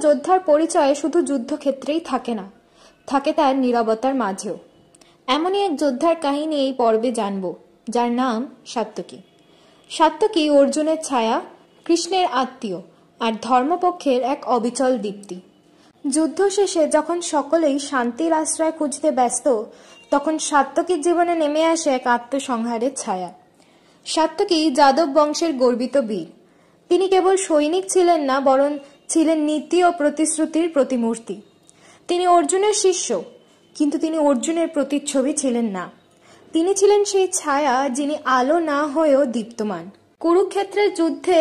যোদ্ধার পরিচয় শুধু যুদ্ধক্ষেত্রেই থাকে না, থাকে তার নীরবতার মাঝেও। এমনই এক যোদ্ধার কাহিনী এই পর্বে জানব, যার নাম সাত্যকী। সাত্যকী অর্জুনের ছায়া, কৃষ্ণের আত্মীয় আর ধর্মপক্ষের এক অবিচল দীপ্তি। যুদ্ধ শেষে যখন সকলেই শান্তির আশ্রয় খুঁজতে ব্যস্ত, তখন সাত্যকীর জীবনে নেমে আসে এক আত্মসংহারের ছায়া। সাত্যকী যাদব বংশের গর্বিত বীর। তিনি কেবল সৈনিক ছিলেন না, বরং ছিলেন নীতি ও প্রতিশ্রুতির প্রতিমূর্তি। তিনি অর্জুনের শিষ্য, কিন্তু তিনি অর্জুনের প্রতিচ্ছবি ছিলেন না। তিনি ছিলেন সেই ছায়া যিনি আলো না হয়েও দীপ্তমান। কুরুক্ষেত্রের যুদ্ধে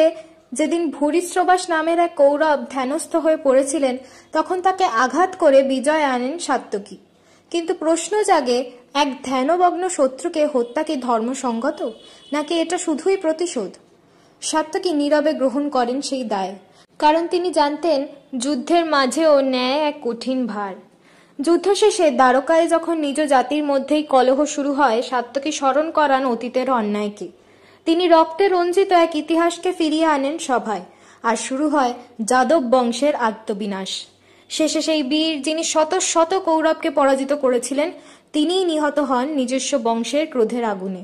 যেদিন ভূরিশ্রবাস নামের এক কৌরব ধ্যানস্থ হয়ে পড়েছিলেন, তখন তাকে আঘাত করে বিজয় আনেন সাত্যকী। কিন্তু প্রশ্ন জাগে, এক ধ্যানমগ্ন শত্রুকে হত্যা কি ধর্মসঙ্গত, নাকি এটা শুধুই প্রতিশোধ? সাত্যকী নীরবে গ্রহণ করেন সেই দায়, কারণ তিনি জানতেন যুদ্ধের মাঝেও ন্যায় এক কঠিন ভার। যুদ্ধ শেষে দ্বারকায় যখন নিজ জাতির মধ্যেই কলহ শুরু হয়, সাত্যকী স্মরণ করান অতীতের অন্যায়কে। তিনি রক্তে রঞ্জিত এক ইতিহাসকে ফিরিয়ে আনেন সভায়, আর শুরু হয় যাদব বংশের আত্মবিনাশ। শেষে সেই বীর, যিনি শত শত কৌরবকে পরাজিত করেছিলেন, তিনিই নিহত হন নিজস্ব বংশের ক্রোধের আগুনে।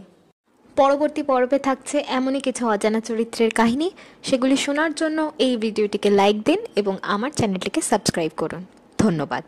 পরবর্তী পর্বে থাকছে এমনই কিছু অজানা চরিত্রের কাহিনী। সেগুলি শোনার জন্য এই ভিডিওটিকে লাইক দিন এবং আমার চ্যানেলটিকে সাবস্ক্রাইব করুন। ধন্যবাদ।